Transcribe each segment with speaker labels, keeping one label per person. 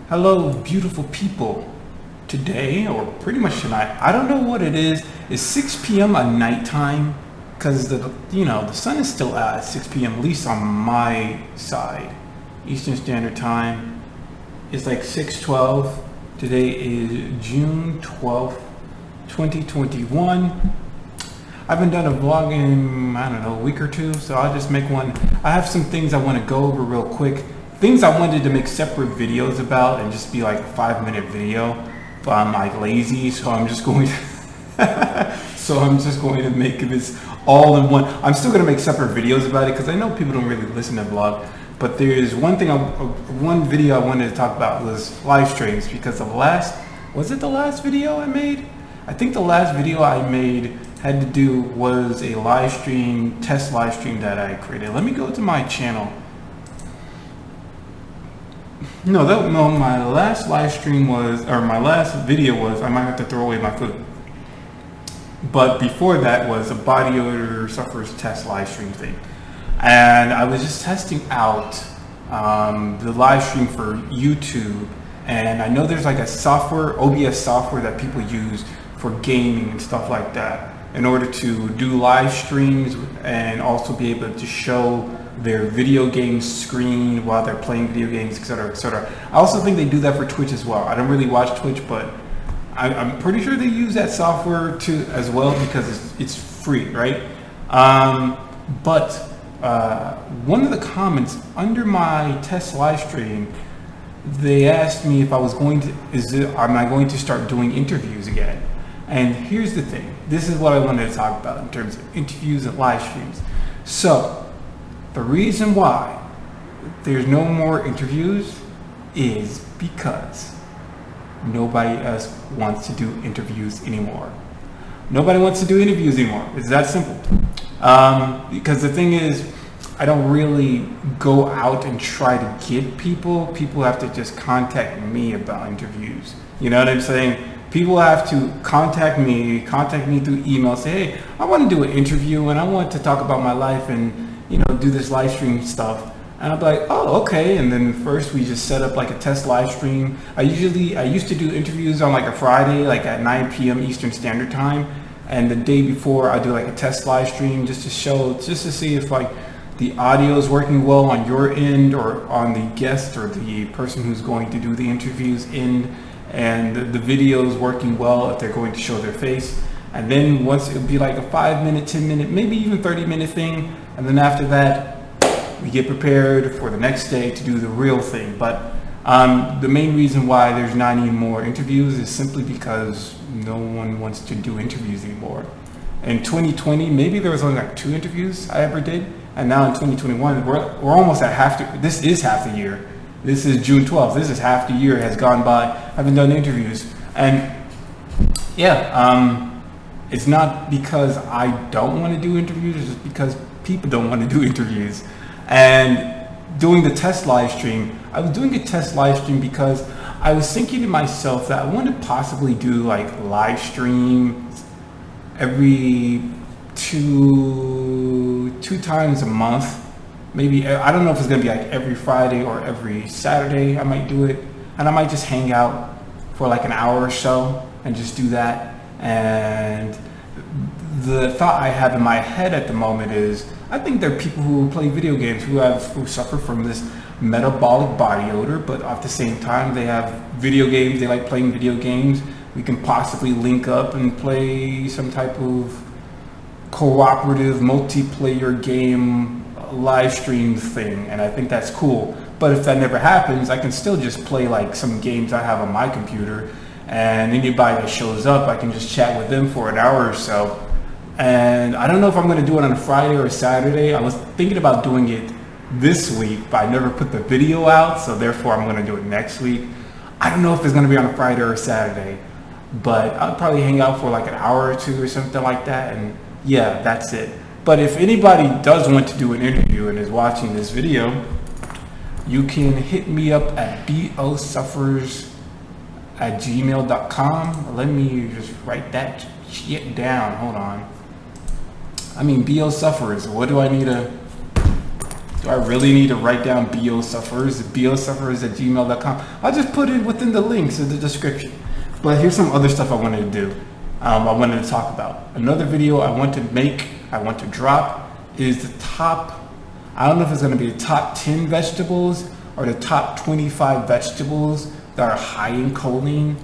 Speaker 1: Hello, beautiful people. Today, or pretty much tonight, I don't know what it is 6 p.m. a nighttime? Because the sun is still out at 6 p.m. at least on my side. Eastern Standard Time. It's like 6:12. Today is June 12th, 2021. I haven't done a vlog in, I don't know, a week or two, so I'll just make one. I have some things I want to go over real quick. Things I wanted to make separate videos about and just be like a 5-minute video, but I'm like lazy, so I'm just going to make this all in one. I'm still going to make separate videos about it because I know people don't really listen to vlog, but there's one video I wanted to talk about was live streams, because was it the last video I made? I think the last video I made had to do was a live stream, test live stream that I created. Let me go to my channel. No, my last live stream was, or my last video was, I might have to throw away my food. But before that was a body odor suffers test live stream thing. And I was just testing out the live stream for YouTube. And I know there's like a software, OBS software that people use for gaming and stuff like that, in order to do live streams and also be able to show their video game screen while they're playing video games, etc., etc. I also think they do that for Twitch as well. I don't really watch Twitch, but I'm pretty sure they use that software too as well, because it's free, right? But one of the comments under my test live stream, they asked me if I was am I going to start doing interviews again? And here's the thing. This is what I wanted to talk about in terms of interviews and live streams. So the reason why there's no more interviews is because nobody else wants to do interviews anymore. Nobody wants to do interviews anymore. It's that simple. Because the thing is, I don't really go out and try to get people. People have to just contact me about interviews. You know what I'm saying? People have to contact me through email, say, hey, I want to do an interview and I want to talk about my life and, do this live stream stuff. And I'm like, oh, okay. And then first we just set up like a test live stream. I used to do interviews on like a Friday, like at 9 p.m. Eastern Standard Time. And the day before I do like a test live stream just to see if like the audio is working well on your end or on the guest or the person who's going to do the interviews end, and the video is working well if they're going to show their face. And then once it would be like a 5-minute, 10-minute, maybe even 30-minute thing. And then after that, we get prepared for the next day to do the real thing. But the main reason why there's not any more interviews is simply because no one wants to do interviews anymore. In 2020, maybe there was only like 2 interviews I ever did. And now in 2021, we're almost at this is half the year. This is June 12th. This is half the year has gone by. I haven't done interviews. And yeah, it's not because I don't want to do interviews. It's just because people don't want to do interviews. And doing the test live stream, I was doing a test live stream because I was thinking to myself that I want to possibly do like live streams every two times a month. Maybe, I don't know if it's going to be like every Friday or every Saturday I might do it. And I might just hang out for like an hour or so and just do that. And the thought I have in my head at the moment is, I think there are people who play video games who suffer from this metabolic body odor, but at the same time they have video games, they like playing video games. We can possibly link up and play some type of cooperative multiplayer game live stream thing, and I think that's cool. But if that never happens, I can still just play like some games I have on my computer, and anybody that shows up, I can just chat with them for an hour or so. And I don't know if I'm going to do it on a Friday or a Saturday. I was thinking about doing it this week, but I never put the video out, so therefore I'm going to do it next week. I don't know if it's going to be on a Friday or a Saturday, but I'll probably hang out for like an hour or 2 or something like that, and yeah, that's it. But if anybody does want to do an interview and is watching this video, you can hit me up at bosuffers@gmail.com. Let me just write that shit down. Hold on. I mean, bosuffers. What do I need to Do I really need to write down BOSuffers, BOSuffers@gmail.com? I'll just put it within the links in the description. But here's some other stuff I wanted to do. I wanted to talk about. Another video I want to drop is the top, I don't know if it's going to be the top 10 vegetables or the top 25 vegetables that are high in choline.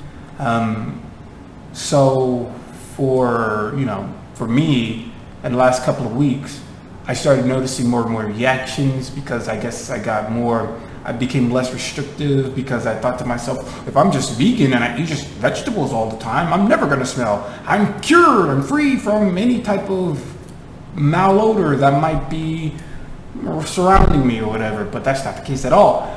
Speaker 1: So for me, in the last couple of weeks, I started noticing more and more reactions because I guess I became less restrictive because I thought to myself, if I'm just vegan and I eat just vegetables all the time, I'm never going to smell. I'm cured. I'm free from any type of malodor that might be surrounding me or whatever. But that's not the case at all.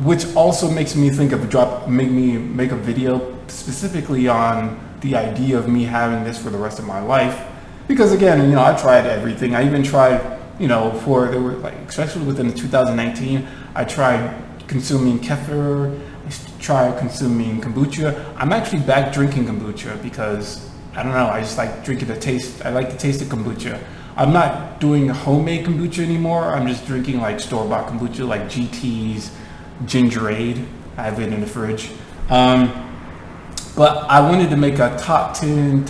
Speaker 1: Which also makes me think of make a video specifically on the idea of me having this for the rest of my life. Because again, I tried everything. I even tried, especially within 2019, I tried consuming kefir. I tried consuming kombucha. I'm actually back drinking kombucha because, I don't know, I just like drinking I like the taste of kombucha. I'm not doing homemade kombucha anymore. I'm just drinking like store-bought kombucha, like GT's Gingerade. I have it in the fridge. But I wanted to make a top 10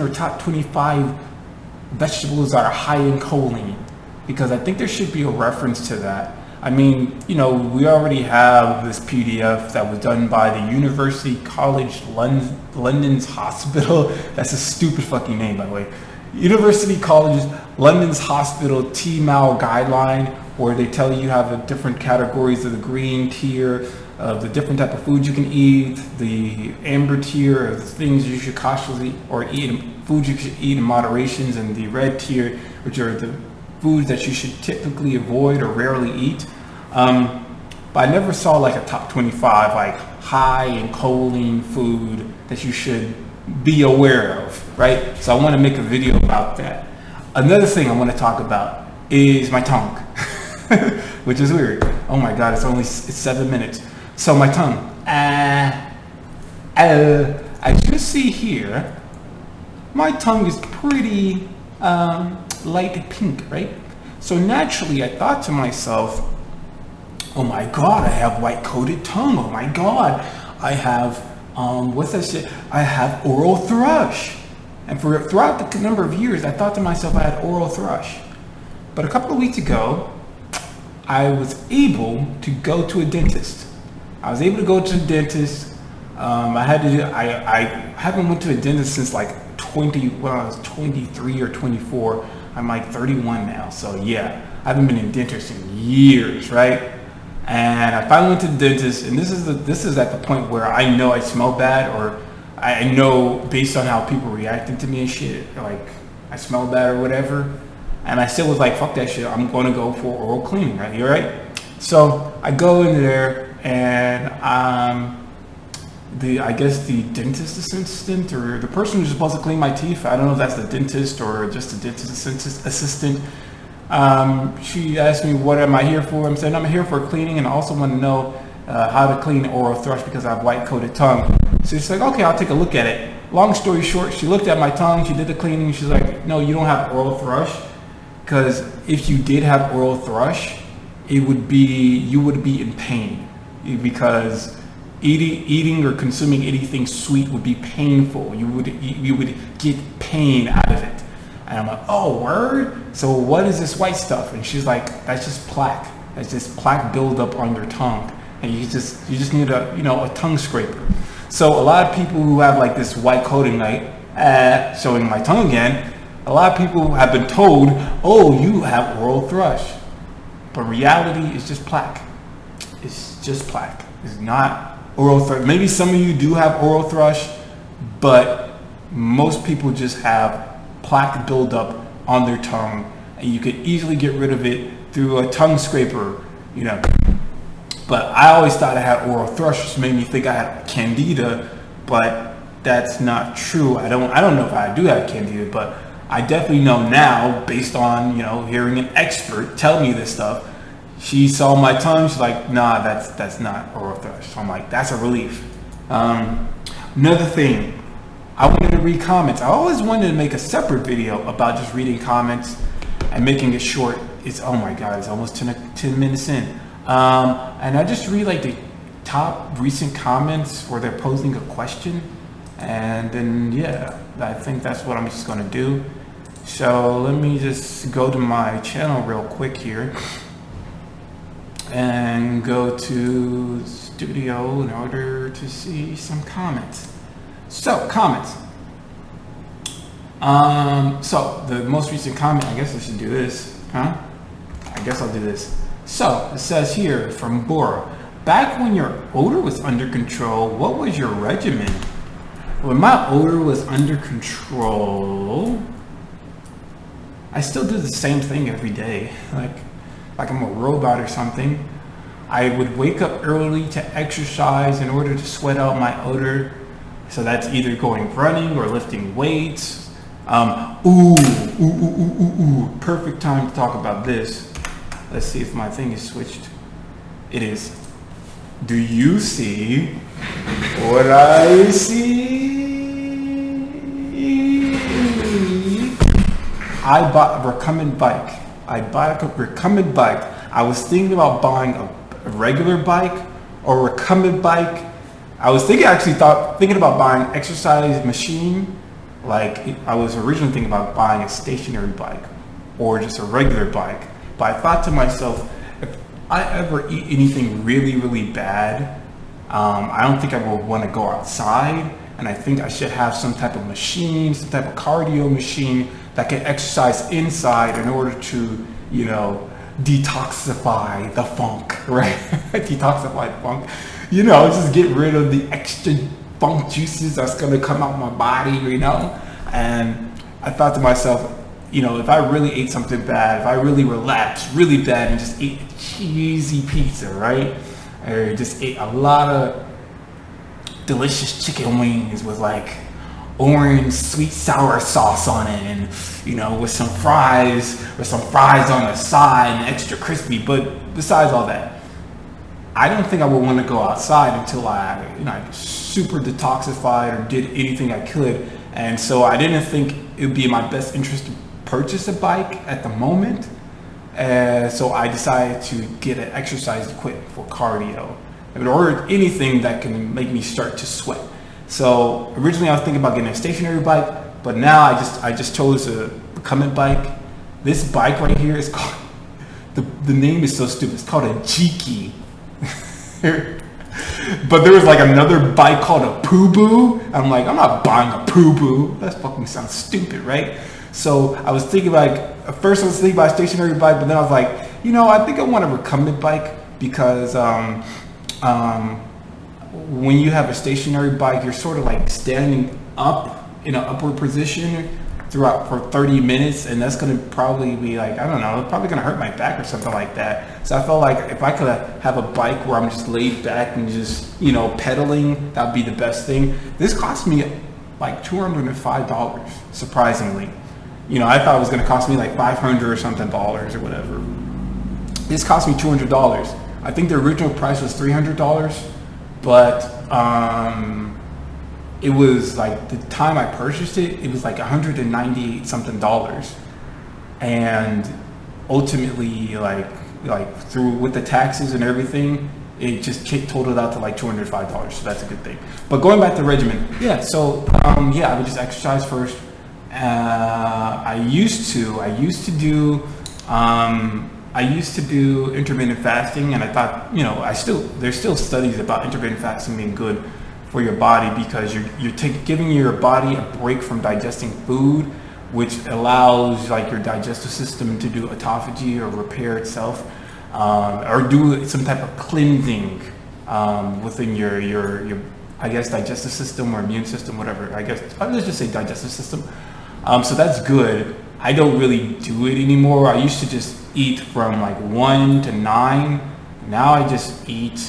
Speaker 1: or top 25 vegetables that are high in choline, because I think there should be a reference to that. I mean, we already have this PDF that was done by the University College London's Hospital. That's a stupid fucking name, by the way. University College London's Hospital TMAO guideline, where they tell you have the different categories of the green tier of the different type of foods you can eat, the amber tier of the things you should cautiously or eat, foods you should eat in moderations, and the red tier, which are the foods that you should typically avoid or rarely eat. But I never saw like a top 25 like high in choline food that you should be aware of, right? So I want to make a video about that. Another thing I want to talk about is my tongue, which is weird. Oh my God, it's 7 minutes. So my tongue, as you see here, my tongue is pretty light pink, right? So naturally I thought to myself, oh my God, I have white coated tongue. Oh my God, I have, what's that shit? I have oral thrush. And throughout the number of years, I thought to myself I had oral thrush. But a couple of weeks ago, I was able to go to a dentist. I haven't went to a dentist since like when I was 23 or 24. I'm like 31 now. So yeah, I haven't been in dentist in years, right? And I finally went to the dentist, and this is at the point where I know I smell bad, or I know based on how people reacting to me and shit, like I smell bad or whatever. And I still was like, fuck that shit. I'm going to go for oral cleaning, right? You're right. So I go in there, and I guess the dentist assistant, or the person who's supposed to clean my teeth, I don't know if that's the dentist or just the dentist assistant. She asked me, what am I here for? I'm saying I'm here for cleaning, and I also want to know how to clean oral thrush because I have white coated tongue. So she's like, okay, I'll take a look at it. Long story short, she looked at my tongue, she did the cleaning, she's like, no, you don't have oral thrush, because if you did have oral thrush, you would be in pain, because eating or consuming anything sweet would be painful. You would get pain out of it. And I'm like, oh, word? So what is this white stuff? And she's like, that's just plaque. That's just plaque buildup on your tongue. And you just need a tongue scraper. So a lot of people who have like this white coating, like, showing my tongue again, a lot of people have been told, oh, you have oral thrush. But reality is just plaque. It's just plaque. It's not oral thrush. Maybe some of you do have oral thrush, but most people just have plaque buildup on their tongue, and you could easily get rid of it through a tongue scraper, But I always thought I had oral thrush, which made me think I had candida, but that's not true. I don't know if I do have candida, but I definitely know now, based on hearing an expert tell me this stuff. She saw my tongue. She's like, nah, that's not oral thrush. So I'm like, that's a relief. Another thing, I wanted to read comments. I always wanted to make a separate video about just reading comments and making it short it's, oh my God, it's almost 10 minutes in. And I just read like the top recent comments where they're posing a question. And then, yeah, I think that's what I'm just gonna do. So let me just go to my channel real quick here and go to studio in order to see some comments. So, comments. So the most recent comment, I guess I should do this, huh? I guess I'll do this. So it says here from Bora, back when your odor was under control, what was your regimen? When my odor was under control, I still do the same thing every day, like I'm a robot or something. I would wake up early to exercise in order to sweat out my odor. So that's either going running or lifting weights. Perfect time to talk about this. Let's see if my thing is switched. It is. Do you see what I see? I bought a recumbent bike. I was thinking about buying a regular bike or a recumbent bike. I was thinking about buying an exercise machine. I was originally thinking about buying a stationary bike or just a regular bike. But I thought to myself, if I ever eat anything really, really bad, I don't think I will want to go outside. And I think I should have some type of machine, some type of cardio machine that can exercise inside in order to, detoxify the funk, right? Detoxify the funk. Just get rid of the extra funk juices that's gonna come out my body, And I thought to myself, if I really ate something bad, if I really relapsed really bad and just ate a cheesy pizza, right? Or just ate a lot of delicious chicken wings with orange sweet sour sauce on it and with some fries on the side and extra crispy. But besides all that, I don't think I would want to go outside until I super detoxified or did anything I could. And so I didn't think it would be in my best interest to purchase a bike at the moment. So I decided to get an exercise equipment for cardio. I would order anything that can make me start to sweat. So originally I was thinking about getting a stationary bike, but now I just chose a recumbent bike. This bike right here is called, the name is so stupid, it's called a Jiki. But there was another bike called a Poo Boo. I'm I'm not buying a Poo Boo. That fucking sounds stupid, right? So I was thinking at first I was thinking about a stationary bike, but then I was I think I want a recumbent bike because when you have a stationary bike, you're sort of standing up in an upward position for 30 minutes, and that's going to probably be I don't know, it's probably going to hurt my back or something like that. So I felt like if I could have a bike where I'm just laid back and just pedaling, that would be the best thing. This cost me $205, surprisingly. I thought it was going to cost me $500 or something dollars or whatever. This cost me $200. I think the original price was $300, but it was the time I purchased it, it was $198 something dollars, and ultimately through with the taxes and everything, it just totaled out to $205. So that's a good thing. But going back to regimen, yeah. So I would just exercise first. I used to do intermittent fasting, and I thought, there's still studies about intermittent fasting being good for your body because you're giving your body a break from digesting food, which allows your digestive system to do autophagy or repair itself, or do some type of cleansing within your I guess digestive system or immune system, whatever. Let's just say digestive system. So that's good. I don't really do it anymore. I used to just eat from 1 to 9. Now I just eat,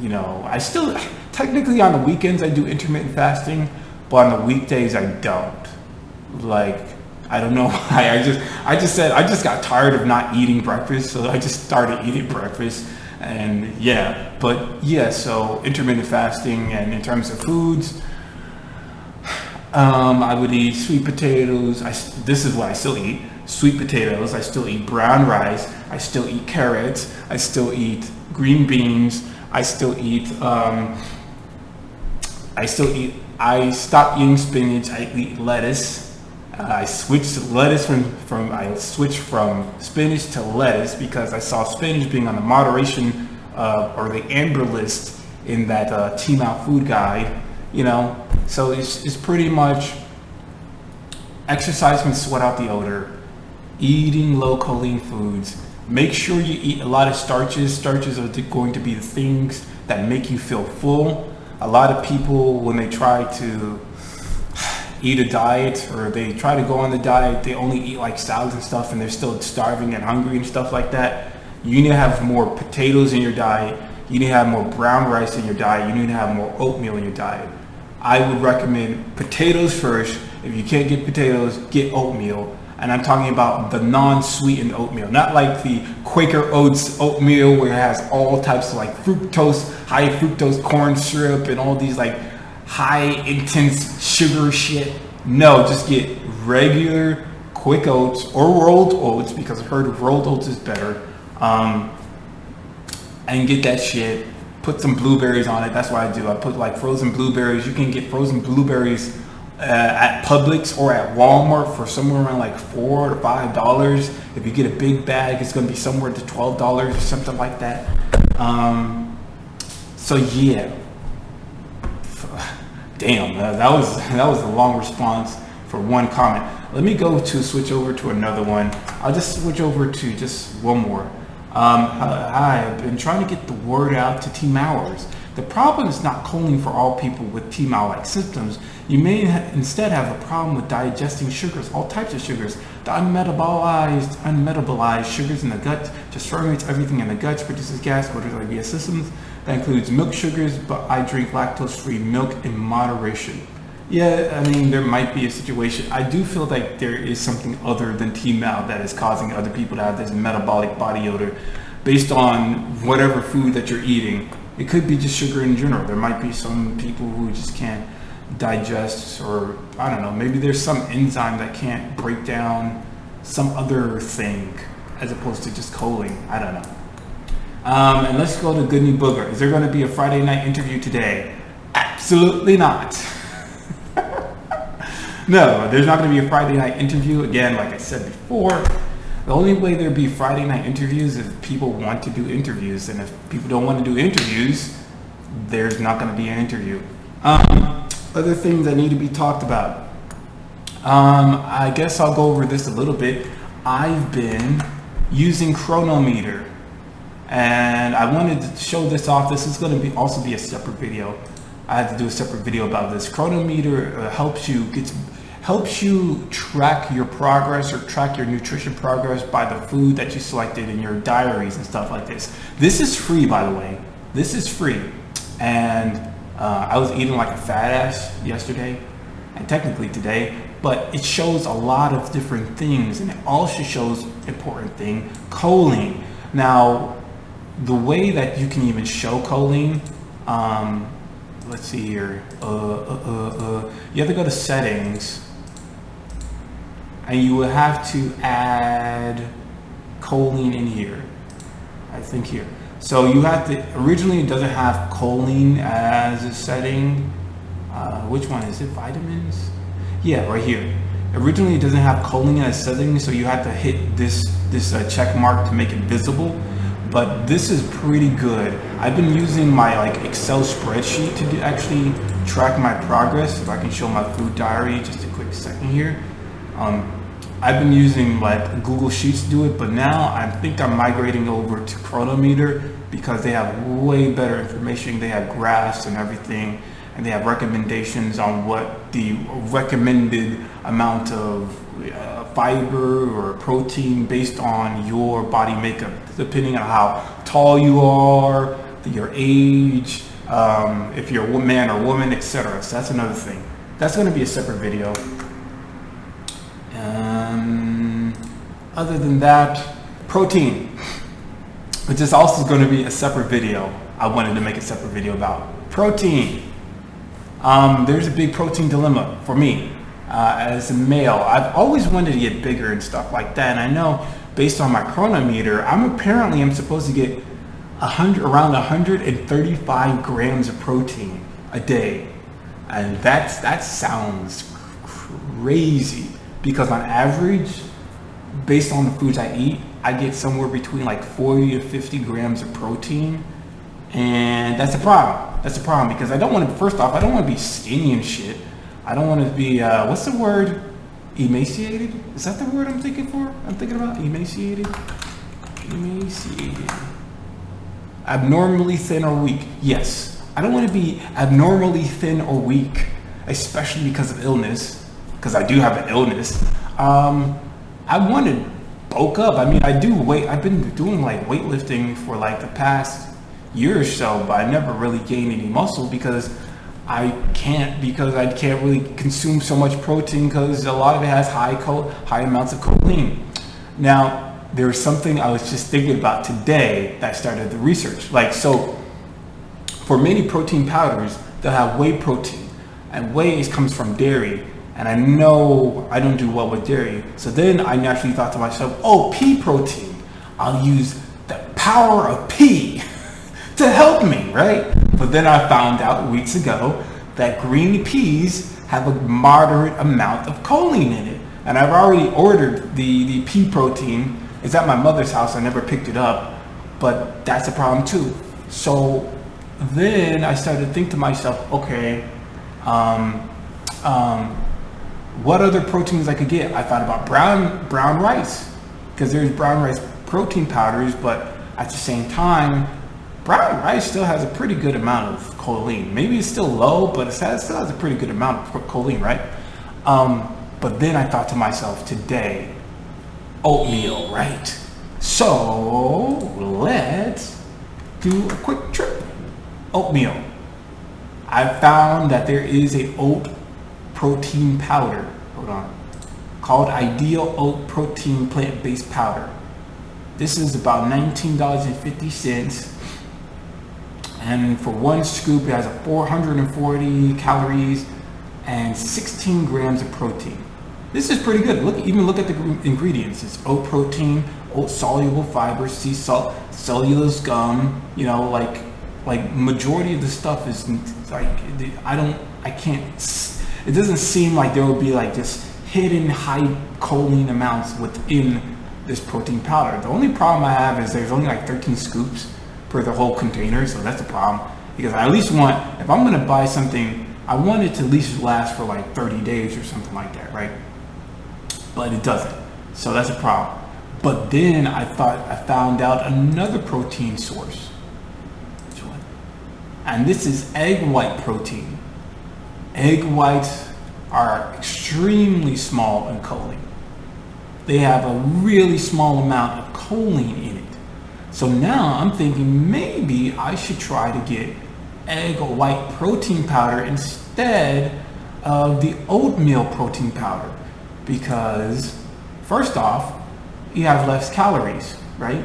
Speaker 1: I still, technically on the weekends I do intermittent fasting, but on the weekdays I don't. I don't know why. I just got tired of not eating breakfast, so I just started eating breakfast. And so intermittent fasting, and in terms of foods, I would eat sweet potatoes. This is what I still eat. sweet potatoes. I still eat brown rice. I still eat carrots. I still eat green beans. I still eat. I stopped eating spinach. I eat lettuce. I switched from spinach to lettuce because I saw spinach being on the moderation or the amber list in that Team Out food guide. You know, so it's pretty much exercise can sweat out the odor. Eating low choline foods. Make sure you eat a lot of starches. Starches are going to be the things that make you feel full. A lot of people, when they try to eat a diet or they try to go on the diet, they only eat like salads and stuff and they're still starving and hungry and stuff like that. You need to have more potatoes in your diet. You need to have more brown rice in your diet. You need to have more oatmeal in your diet. I would recommend potatoes first. If you can't get potatoes, get oatmeal. And I'm talking about the non-sweetened oatmeal, not like the Quaker Oats oatmeal where it has all types of like fructose, high fructose corn syrup and all these like high intense sugar shit. No, just get regular quick oats or rolled oats because I've heard rolled oats is better. And get that shit. Put some blueberries on it. That's what I do. I put like frozen blueberries. You can get frozen blueberries at Publix or at Walmart for somewhere around like $4 to $5. If you get a big bag, it's going to be somewhere to $12 or something like that. So yeah, damn, that was a long response for one comment. Let me switch over to another one. I'll just switch over to just one more. I've been trying to get the word out to T-Mowers. The problem is not choline for all people with T-Mow-like symptoms. You may instead have a problem with digesting sugars, all types of sugars. The unmetabolized sugars in the gut just ferments everything in the gut, produces gas, orders IBS systems. That includes milk sugars, but I drink lactose-free milk in moderation. Yeah, I mean, there might be a situation. I do feel like there is something other than T-Mow that is causing other people to have this metabolic body odor based on whatever food that you're eating. It could be just sugar in general. There might be some people who just can't digest, or I don't know, maybe there's some enzyme that can't break down some other thing as opposed to just choline. I don't know. And let's go to Good New Booger. Is there going to be a Friday night interview today? Absolutely not. No, there's not going to be a Friday night interview. Again, like I said before, the only way there'd be Friday night interviews is if people want to do interviews. And if people don't want to do interviews, there's not going to be an interview. Other things that need to be talked about. I guess I'll go over this a little bit. I've been using Chronometer. And I wanted to show this off. This is going to also be a separate video. I had to do a separate video about this. Chronometer helps you track your progress or track your nutrition progress by the food that you selected in your diaries and stuff like this. This is free, by the way. This is free. And I was eating like a fat ass yesterday and technically today, but it shows a lot of different things, and it also shows important thing, choline. Now, the way that you can even show choline, let's see here. You have to go to settings, and you will have to add choline in here. I think here. So you have to. Originally, it doesn't have choline as a setting. Which one is it? Vitamins? Yeah, right here. Originally, it doesn't have choline as a setting, so you have to hit this check mark to make it visible. But this is pretty good. I've been using my Excel spreadsheet to actually track my progress. If I can show my food diary, just a quick second here. I've been using Google Sheets to do it, but now I think I'm migrating over to Chronometer because they have way better information. They have graphs and everything, and they have recommendations on what the recommended amount of fiber or protein based on your body makeup, depending on how tall you are, your age, if you're a man or woman, etc. So that's another thing. That's going to be a separate video. Other than that, protein, which is also going to be a separate video. I wanted to make a separate video about protein. There's a big protein dilemma for me. as a male. I've always wanted to get bigger and stuff like that. And I know based on my chronometer, I'm supposed to get around 135 grams of protein a day. And that sounds crazy, because on average, based on the foods I eat, I get somewhere between like 40 to 50 grams of protein. And that's a problem. That's a problem, because first off, I don't want to be skinny and shit. I don't want to be, what's the word? Emaciated? Is that the word I'm thinking about? Emaciated? Emaciated. Abnormally thin or weak. Yes. I don't want to be abnormally thin or weak, especially because of illness, because I do have an illness. I want to bulk up. I mean, I've been doing like weightlifting for like the past year or so, but I never really gained any muscle because I can't really consume so much protein, because a lot of it has high amounts of choline. Now, there was something I was just thinking about today that I started the research. Like, so for many protein powders, they'll have whey protein, and whey comes from dairy. And I know I don't do well with dairy. So then I naturally thought to myself, oh, pea protein. I'll use the power of pea to help me, right? But then I found out weeks ago that green peas have a moderate amount of choline in it. And I've already ordered the pea protein. It's at my mother's house. I never picked it up, but that's a problem too. So then I started to think to myself, okay, what other proteins I could get? I thought about brown rice, because there's brown rice protein powders, but at the same time, brown rice still has a pretty good amount of choline. Maybe it's still low, but it still has a pretty good amount of choline, right? But then I thought to myself today, oatmeal, right? So let's do a quick trip. Oatmeal. I found that there is a oat protein powder, called Ideal Oat Protein Plant-Based Powder. This is about $19.50, and for one scoop it has 440 calories and 16 grams of protein. This is pretty good. Look at the ingredients. It's oat protein, oat soluble fiber, sea salt, cellulose gum. You know, like majority of the stuff is like, it doesn't seem like there will be like just hidden high choline amounts within this protein powder. The only problem I have is there's only like 13 scoops per the whole container, so that's a problem. Because I at least want, if I'm gonna buy something, I want it to at least last for like 30 days or something like that, right? But it doesn't, so that's a problem. But then I found out another protein source. Which one? And this is egg white protein. Egg whites are extremely small in choline. They have a really small amount of choline in it. So now I'm thinking maybe I should try to get egg white protein powder instead of the oatmeal protein powder, because first off, you have less calories, right?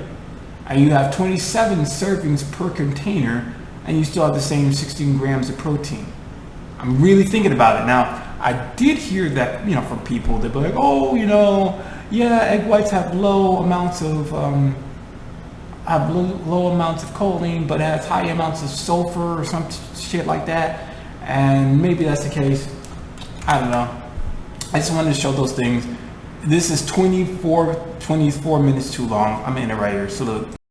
Speaker 1: And you have 27 servings per container, and you still have the same 16 grams of protein. I'm really thinking about it. Now, I did hear that, from people, they'd be like, oh, yeah, egg whites have low amounts of choline, but it has high amounts of sulfur or some shit like that. And maybe that's the case. I don't know. I just wanted to show those things. This is 24 minutes too long. I'm in it right here. So look.